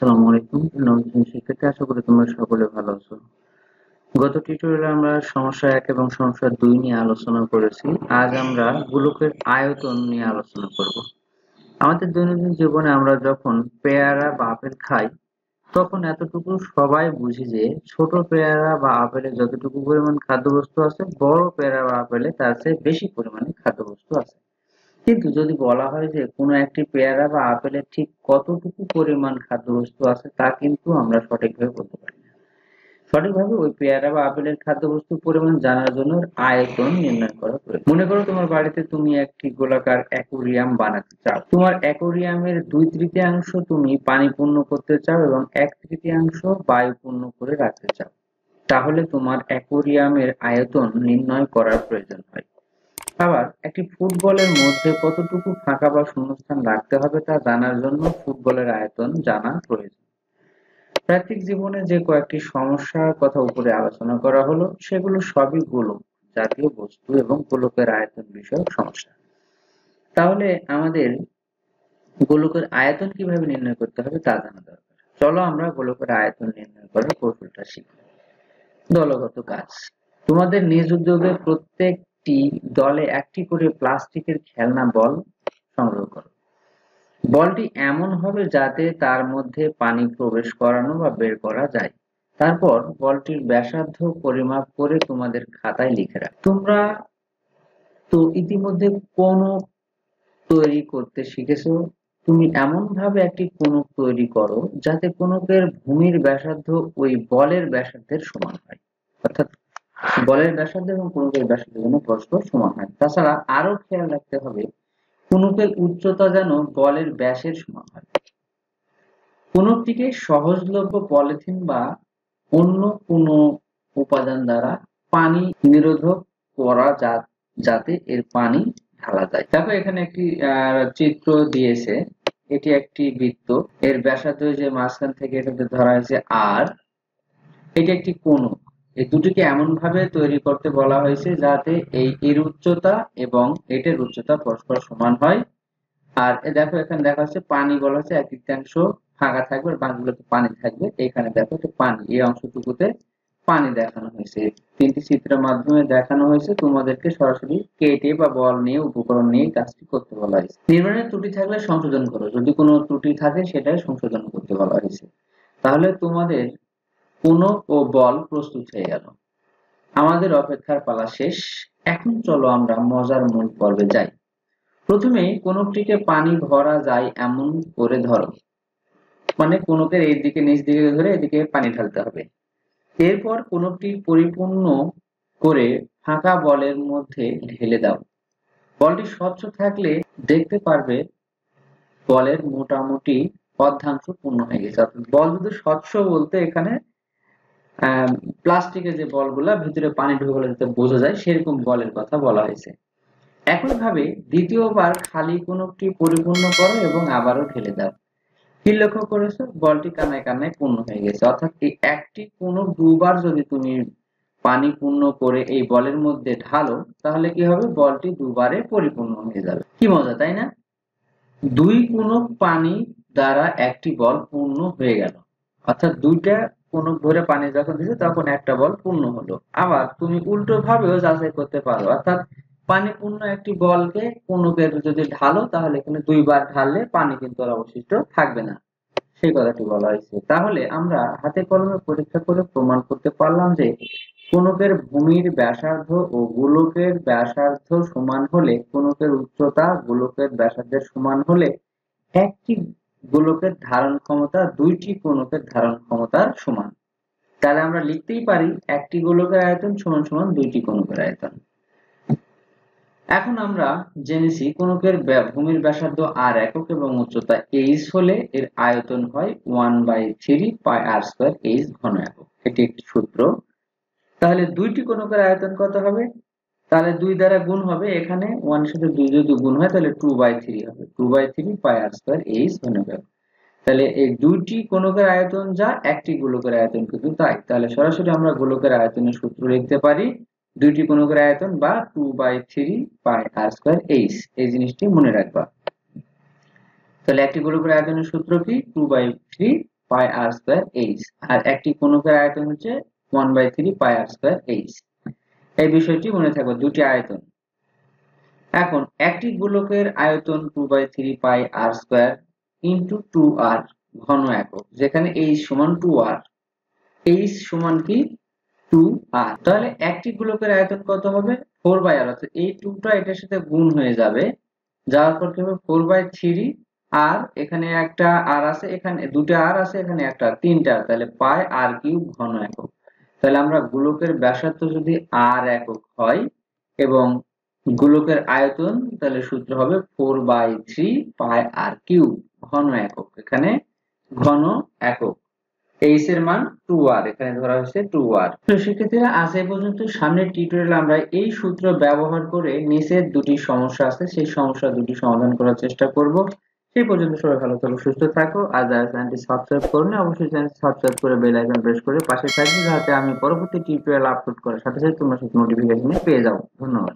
আসসালামু আলাইকুম। নবম শিক্ষার্থী, আশা করি তোমরা সকলে ভালো আছো। গত টিউটোরিয়ালে আমরা সমস্যা 1 এবং সমস্যা 2 নিয়ে আলোচনা করেছি। আজ আমরা গোলকের আয়তন নিয়ে আলোচনা করব। আমাদের দৈনন্দিন জীবনে আমরা যখন পেয়ারা বা আপেল খাই, তখন এতটুকু সবাই বুঝি যে ছোট পেয়ারা বা আপেলে যতটুকু পরিমাণ খাদ্যবস্তু আছে, বড় পেয়ারা বা আপেলে তার চেয়ে বেশি পরিমাণে খাদ্যবস্তু আছে। কিন্তু যদি বলা হয় যে কোনো একটি পেয়ারা বা আপেলের ঠিক কতটুকু পরিমাণ খাদ্যবস্তু আছে, তা কিন্তু আমরা সঠিকভাবে বলতে পারি না। সঠিকভাবে ওই পেয়ারা বা আপেলের খাদ্যবস্তুর পরিমাণ জানার জন্য ওর আয়তন নির্ণয় করা প্রয়োজন। মনে করো তোমার বাড়িতে তুমি একটি গোলাকার অ্যাকোয়ারিয়াম বানাতে চাও। তোমার অ্যাকোয়ারিয়ামের 2/3 তুমি পানি পূর্ণ করতে চাও এবং 1/3 বায়ু পূর্ণ করে রাখতে চাও। তাহলে তোমার অ্যাকোয়ারিয়ামের আয়তন নির্ণয় করার প্রয়োজন হয়। আবার একটি ফুটবলের মধ্যে কতটুকু ফাঁকা বা শূন্যস্থান রাখতে হবে তা জানার জন্য ফুটবলের আয়তন জানা প্রয়োজন। প্রাকৃতিক জীবনে যে কয়েকটি সমস্যার কথা উপরে আলোচনা করা হলো, সেগুলো সবই গোলক জাতীয় বস্তু এবং গোলকের আয়তন বিষয়ক সমস্যা। তাহলে আমাদের গোলকের আয়তন কিভাবে নির্ণয় করতে হবে তা জানা দরকার। চলো আমরা গোলকের আয়তন নির্ণয় করার কৌশলটা শিখি। দলগত কাজ। তোমাদের নিজ উদ্যোগে প্রত্যেকটি দলে একটি করে প্লাস্টিকের খেলনা বল সংগ্রহ করো। বলটি এমন হবে যাতে তার মধ্যে পানি প্রবেশ করানো বা বের করা যায়। তারপর বলটির ব্যাসার্ধ পরিমাপ করে তোমাদের খাতায় লিখে রাখো। তোমরা তো ইতিমধ্যে কোণক তৈরি করতে শিখেছো। তুমি এমন ভাবে একটি কোণক তৈরি করো যাতে কোণকের ভূমির ব্যাসার্ধ ওই বলের ব্যাসার্ধের সমান হয়। অর্থাৎ বলের ব্যাসার্ধ এবং কোণকের ব্যাসার্ধ যেন পরস্পর সমান হয়। তাছাড়া আরো খেয়াল রাখতে হবে কোণকের উচ্চতা যেন বলের ব্যাসের সমান হয়। কোণকটিকে সহজলভ্য পলিথিন বা অন্য কোনো উপাদান দ্বারা পানি নিরোধক করা যাতে এর পানি ঢালা যায়। দেখো এখানে একটি চিত্র দিয়েছে। এটি একটি বৃত্ত, এর ব্যাসার্ধ যে মাঝখান থেকে এটাতে ধরা হয়েছে আর, এটি একটি কোণক। এই দুটিকে এমন ভাবে তৈরি করতে বলা হয়েছে যাতে এর উচ্চতা এবং এটার উচ্চতা পরস্পর সমান হয়। আর দেখো এখানে দেখা হচ্ছে পানি বলা হচ্ছে 1/3 ফাঁকা থাকবে আর বাকিগুলোতে পানি থাকবে। এখানে দেখো এটা পানি, এই অংশটুকুতে পানি দেখানো হয়েছে। তিনটি চিত্রের মাধ্যমে দেখানো হয়েছে। তোমাদেরকে সরাসরি কেটে বা বল নিয়ে উপকরণ নিয়ে কাজটি করতে বলা হয়েছে। নির্মাণের ত্রুটি থাকলে সংশোধন করো, যদি কোনো ত্রুটি থাকে সেটাই সংশোধন করতে বলা হয়েছে। তাহলে তোমাদের কোণক ও বল প্রস্তুত হয়ে গেল। আমাদের অপেক্ষার পালা শেষ। এখন চলো আমরা মজার মূল পর্বে যাই। প্রথমে কোণকটিকে পানি ভরা যায় এমন করে ধরো, মানে কোণকের এই দিকে নিচ দিকে ধরে এদিকে পানি ঢালতে হবে। এরপর কোণকটি পরিপূর্ণ করে ফাঁকা বলের মধ্যে ঢেলে দাও। বলটি স্বচ্ছ থাকলে দেখতে পারবে বলের মোটামুটি অর্ধাংশ পূর্ণ হয়ে গেছে। অর্থাৎ বল যদি স্বচ্ছ বলতে এখানে প্লাস্টিকের যে বলগুলা ভিতরে পানি ঢুকে গেলে যাতে বোঝা যায় সেরকম বলের কথা বলা হয়েছে। একইভাবে দ্বিতীয়বার খালি কোণকটি পরিপূর্ণ করো এবং আবারও ঢেলে দাও। কি লক্ষ্য করেছো? বলটি কানায় কানায় পূর্ণ হয়ে গেছে। অর্থাৎ এই একটি কোণক দুবার যদি তুমি পানি পূর্ণ করে এই বলের মধ্যে ঢালো, তাহলে কি হবে? বলটি দুবারে পরিপূর্ণ হয়ে যাবে। কি মজা, তাই না? দুই কোণক পানি দ্বারা একটি বল পূর্ণ হয়ে গেল। অর্থাৎ দুইটা কোণক ভরে পানি যখন দিছো তখন একটা বল পূর্ণ হলো। আবার তুমি উল্টো ভাবেও যাচাই করতে পারো। অর্থাৎ পানি পূর্ণ একটি বলকে কোণকের যদি ঢালো, তাহলে এখানে দুইবার ঢাললে পানি কিন্তু আর অবশিষ্ট থাকবে না। সেই কথাটি বলা হয়েছে। তাহলে আমরা হাতে কলমে পরীক্ষা করে প্রমাণ করতে পারলাম যে কোণকের ভূমির ব্যাসার্ধ ও গোলকের ব্যাসার্ধ সমান হলে, কোণকের উচ্চতা গোলকের ব্যাসার্ধের সমান হলে একটি গোলকের ধারণ ক্ষমতা দুইটি কোণকের ধারণ ক্ষমতার সমান। তাহলে আমরা লিখতেই পারি একটি গোলকের আয়তন সমান সমান দুইটি কোণকের আয়তন। এখন আমরা জেনেছি কোণকের ভূমির ব্যাসার্ধ r একক এবং উচ্চতা h হলে এর আয়তন হয় 1/3 পাই r² h ঘন একক। এটি একটি সূত্র। তাহলে দুইটি কোণকের আয়তন কত হবে? তাহলে 2 দ্বারা গুণ হবে, এখানে 1 এর সাথে 2 যদি গুণ হয় তাহলে 2/3 হবে। 2/3 পাই r² h ঘন একক। তাহলে এই দুইটি কোণকের আয়তন যা, একটি গোলকের আয়তন কিন্তু তাই। তাহলে সরাসরি আমরা গোলকের আয়তনের সূত্র লিখতে পারি দুইটি কোণকের আয়তন বা 2/3 পাই r² h। এই জিনিসটি মনে রাখবা। তাহলে একটি গোলকের আয়তনের সূত্র কি? 2/3 পাই আর স্কয়ার এইচ, আর একটি কোণকের আয়তন হচ্ছে 1/3 পাই আর স্কয়ার এইচ। এই বিষয়টি মনে থাকবে, দুটি আয়তন। এখন একটি গোলকের আয়তন 2/3 পাই আর স্কয়ার ইন্টু 2r ঘন একক, যেখানে h সমান 2r। h সমান কি 2r, তাহলে একটি গোলকের আয়তন কত হবে 4/r, অর্থাৎ এই 2টা এটার সাথে গুণ হয়ে যাবে, যাওয়ার পর কি হবে 4/3, আর এখানে একটা r আছে, এখানে দুটো r আছে, এখানে একটা তিনটা, তাহলে পাই r কিউব ঘন একক। তাহলে আমরা গোলকের ব্যাসার্ধ যদি r একক হয় এবং গোলকের আয়তন, তাহলে সূত্র হবে 4/3 পাই আর কিউব ঘন একক। এখানে ঘন একক, h এর মান 2r, এখানে ধরা হয়েছে 2r। তো শিক্ষার্থীরা আজ এই পর্যন্ত। সামনের টিউটোরিয়ালে আমরা এই সূত্র ব্যবহার করে নিচের দুটি সমস্যা আছে, সেই সমস্যা দুটি সমাধান করার চেষ্টা করব। সেই পর্যন্ত সবাই ভালো থাকো, সুস্থ থাকো। আর যারা চ্যানেলটি সাবস্ক্রাইব করনি, অবশ্যই চ্যানেলটি সাবস্ক্রাইব করে বেল আইকন প্রেস করে পাশে থাকবে, যাতে আমি পরবর্তী টিউটোরিয়াল আপলোড করার সাথে সাথে তোমরা সেই নোটিফিকেশন পেয়ে যাও। ধন্যবাদ।